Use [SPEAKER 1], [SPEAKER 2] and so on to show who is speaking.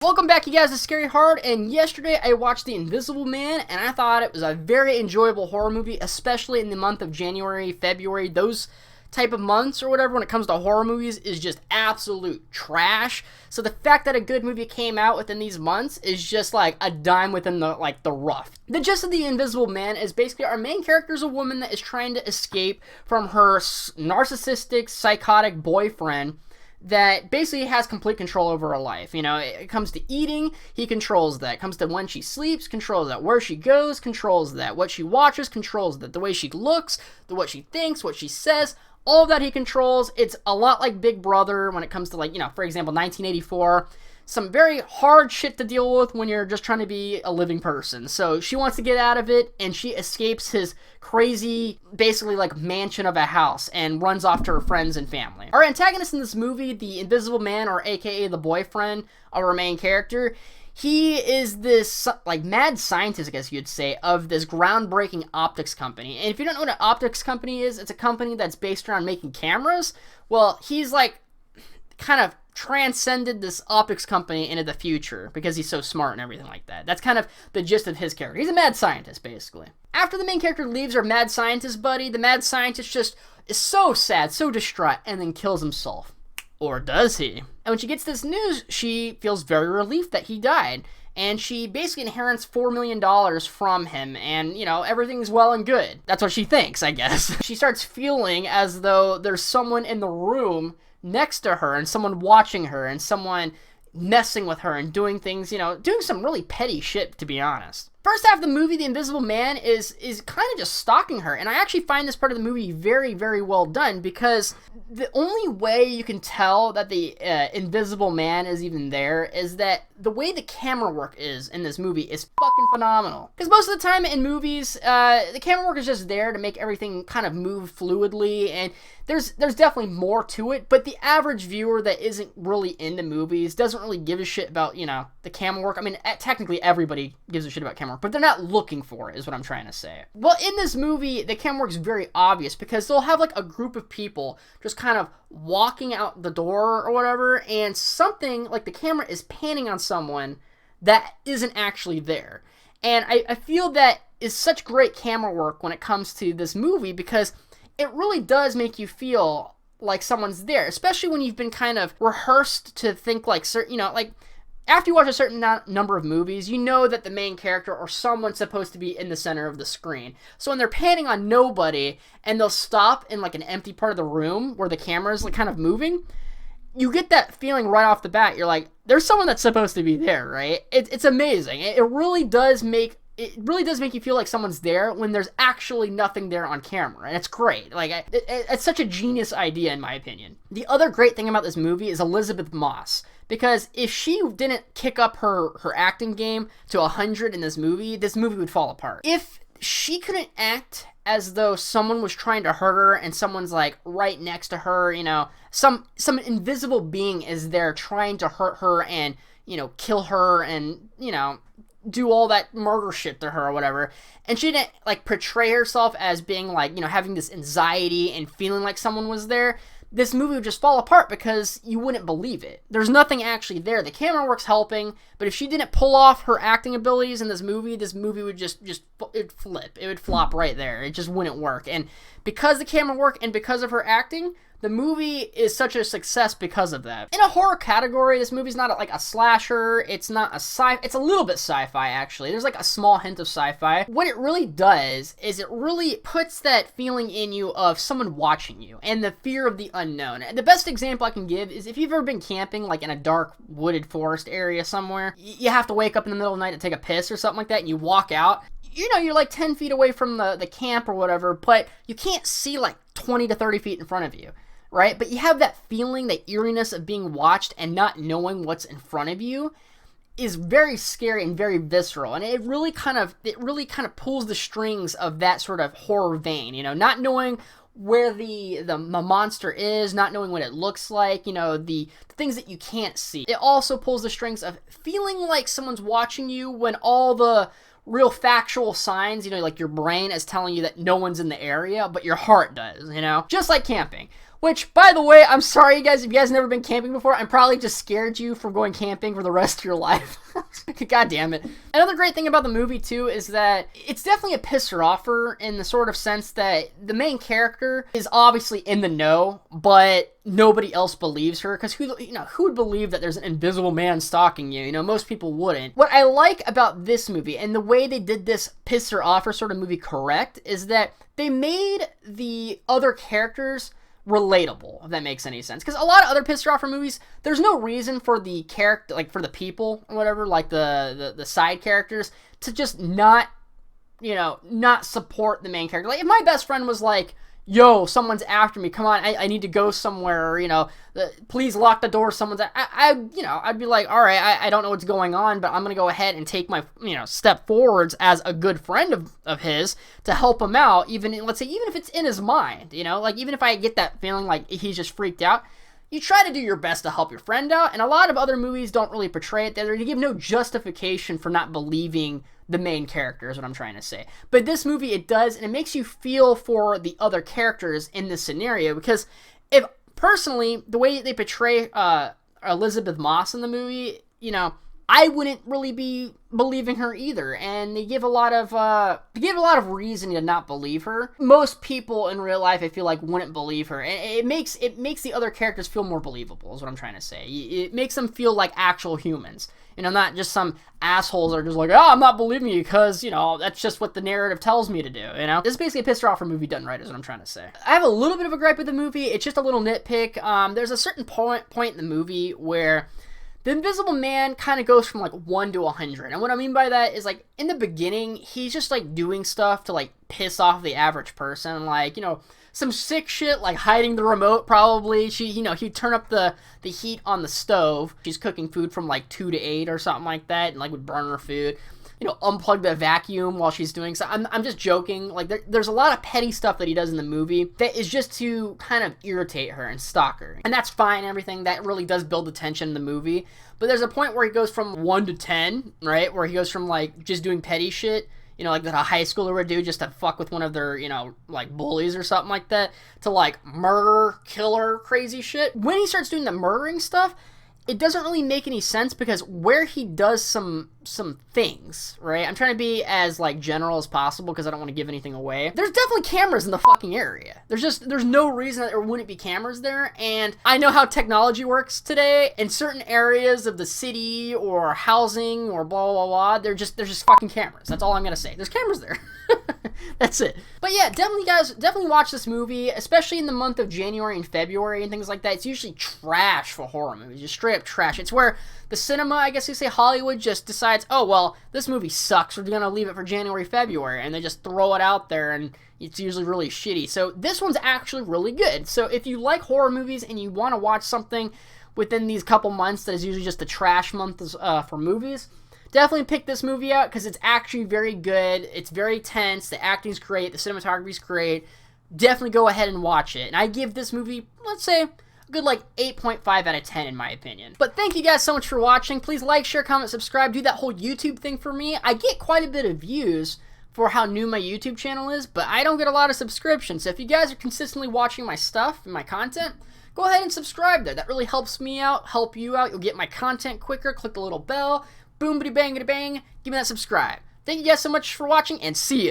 [SPEAKER 1] Welcome back, you guys, to Scary Hard, and yesterday I watched The Invisible Man, and I thought it was a very enjoyable horror movie, especially in the month of January, February, those type of months or whatever when it comes to horror movies is just absolute trash. So the fact that a good movie came out within these months is just like a dime within the rough. The gist of The Invisible Man is basically our main character is a woman that is trying to escape from her narcissistic, psychotic boyfriend that basically has complete control over her life. You know, it comes to eating, he controls that. It comes to when she sleeps, controls that. Where she goes, controls that. What she watches, controls that. The way she looks, what she thinks, what she says, all of that he controls. It's a lot like Big Brother when it comes to, like, you know, for example, 1984. Some very hard shit to deal with when you're just trying to be a living person. So she wants to get out of it, and she escapes his crazy, basically like mansion of a house and runs off to her friends and family. Our antagonist in this movie, the Invisible Man, or aka the boyfriend of our main character, he is this, like, mad scientist, I guess you'd say, of this groundbreaking optics company. And if you don't know what an optics company is, it's a company that's based around making cameras. Well, he's, like, kind of transcended this optics company into the future because he's so smart and everything like that. That's kind of the gist of his character. He's a mad scientist, basically. After the main character leaves our mad scientist buddy, the mad scientist just is so sad, so distraught, and then kills himself. Or does he? And when she gets this news, she feels very relieved that he died. And she basically inherits $4 million from him, and, you know, everything's well and good. That's what she thinks, I guess. She starts feeling as though there's someone in the room next to her, and someone watching her, and someone messing with her, and doing things, you know, doing some really petty shit, to be honest. First half of the movie, The Invisible Man is kind of just stalking her, and I actually find this part of the movie very, very well done, because the only way you can tell that the Invisible Man is even there is that the way the camera work is in this movie is fucking phenomenal. Because most of the time in movies, the camera work is just there to make everything kind of move fluidly, and there's definitely more to it, but the average viewer that isn't really into movies doesn't really give a shit about, you know, the camera work. I mean, technically everybody gives a shit about camera work, but they're not looking for it, is what I'm trying to say. Well, in this movie, the camera work is very obvious because they'll have, like, a group of people just kind of walking out the door or whatever, and something, like, the camera is panning on someone that isn't actually there. And I feel that is such great camera work when it comes to this movie because it really does make you feel like someone's there, especially when you've been kind of rehearsed to think like certain, you know, like after you watch a certain number of movies, you know that the main character or someone's supposed to be in the center of the screen. So when they're panning on nobody and they'll stop in like an empty part of the room where the camera's like kind of moving, you get that feeling right off the bat. You're like, there's someone that's supposed to be there, right? It's amazing. It really does make you feel like someone's there when there's actually nothing there on camera, and it's great. Like, it's such a genius idea, in my opinion. The other great thing about this movie is Elisabeth Moss, because if she didn't kick up her acting game to 100 in this movie would fall apart. If she couldn't act as though someone was trying to hurt her and someone's like right next to her, you know, some invisible being is there trying to hurt her and, you know, kill her and, you know, do all that murder shit to her or whatever, and she didn't like portray herself as being like, you know, having this anxiety and feeling like someone was there, this movie would just fall apart because you wouldn't believe it. There's nothing actually there. The camera work's helping, but if she didn't pull off her acting abilities in this movie would just it'd flip. It would flop right there. It just wouldn't work. And because the camera work and because of her acting, the movie is such a success because of that. In a horror category, this movie's not like a slasher, it's not a it's a little bit sci-fi, actually. There's like a small hint of sci-fi. What it really does is it really puts that feeling in you of someone watching you and the fear of the unknown. And the best example I can give is if you've ever been camping like in a dark wooded forest area somewhere, you have to wake up in the middle of the night to take a piss or something like that, and you walk out. You know, you're like 10 feet away from the camp or whatever, but you can't see like 20 to 30 feet in front of you, right? But you have that feeling, that eeriness of being watched and not knowing what's in front of you is very scary and very visceral. And it really kind of pulls the strings of that sort of horror vein, you know, not knowing where the monster is, not knowing what it looks like, you know, the things that you can't see. It also pulls the strings of feeling like someone's watching you when all the real factual signs, you know, like your brain is telling you that no one's in the area, but your heart does, you know? Just like camping. Which, by the way, I'm sorry, you guys, if you guys have never been camping before, I'm probably just scared you from going camping for the rest of your life. God damn it. Another great thing about the movie, too, is that it's definitely a pisser-offer in the sort of sense that the main character is obviously in the know, but nobody else believes her, because who would believe that there's an invisible man stalking you? Most people wouldn't. What I like about this movie, and the way they did this pisser-offer sort of movie correct, is that they made the other characters relatable, if that makes any sense. Because a lot of other pisser-offer movies, there's no reason for the character, like for the people or whatever, like the side characters, to just not support the main character. Like if my best friend was like, yo, someone's after me, come on, I need to go somewhere, or, please lock the door, someone's I'd be like, all right, I don't know what's going on, but I'm gonna go ahead and take my, step forwards as a good friend of his to help him out, even if it's in his mind, like even if I get that feeling like he's just freaked out, you try to do your best to help your friend out, and a lot of other movies don't really portray it. They give no justification for not believing the main character, is what I'm trying to say. But this movie, it does, and it makes you feel for the other characters in this scenario, because if, personally, the way they portray Elizabeth Moss in the movie, I wouldn't really be believing her either, and they give a lot of reason to not believe her. Most people in real life, I feel like, wouldn't believe her, and it makes the other characters feel more believable, is what I'm trying to say. It makes them feel like actual humans, not just some assholes that are just like, oh, I'm not believing you because, that's just what the narrative tells me to do, This is basically a pisser-offer movie done right, is what I'm trying to say. I have a little bit of a gripe with the movie. It's just a little nitpick. There's a certain point in the movie where the Invisible Man kind of goes from, 1 to 100. And what I mean by that is, in the beginning, he's just, doing stuff to, piss off the average person. Some sick shit, like hiding the remote, probably. He'd turn up the heat on the stove. She's cooking food from, 2 to 8 or something like that, and, would burn her food. Unplug the vacuum while she's doing so. I'm just joking. There's a lot of petty stuff that he does in the movie that is just to kind of irritate her and stalk her. And that's fine, everything. That really does build the tension in the movie. But there's a point where he goes from 1 to 10, right? Where he goes from, just doing petty shit, that a high schooler would do just to fuck with one of their, bullies or something like that, to, murder, killer, crazy shit. When he starts doing the murdering stuff, it doesn't really make any sense, because where he does some things, right? I'm trying to be as, general as possible because I don't want to give anything away. There's definitely cameras in the fucking area. There's no reason that there wouldn't be cameras there, and I know how technology works today. In certain areas of the city or housing or blah, blah, blah, there's just fucking cameras. That's all I'm gonna say. There's cameras there. That's it. But yeah, definitely watch this movie, especially in the month of January and February and things like that. It's usually trash for horror movies, just straight up trash. It's where the cinema, I guess you say, Hollywood just decides, oh, well, this movie sucks, we're gonna leave it for January, February, and they just throw it out there, and it's usually really shitty. So this one's actually really good. So if you like horror movies and you want to watch something within these couple months that is usually just the trash month for movies, definitely pick this movie out, because it's actually very good. It's very tense. The acting's great. The cinematography's great. Definitely go ahead and watch it. And I give this movie, let's say, a good 8.5 out of 10 in my opinion. But thank you guys so much for watching. Please like, share, comment, subscribe. Do that whole YouTube thing for me. I get quite a bit of views for how new my YouTube channel is, but I don't get a lot of subscriptions. So if you guys are consistently watching my stuff and my content, go ahead and subscribe there. That really helps me out, help you out. You'll get my content quicker. Click the little bell. Boom, bitty, bang, bitty, bang. Give me that subscribe. Thank you guys so much for watching, and see ya.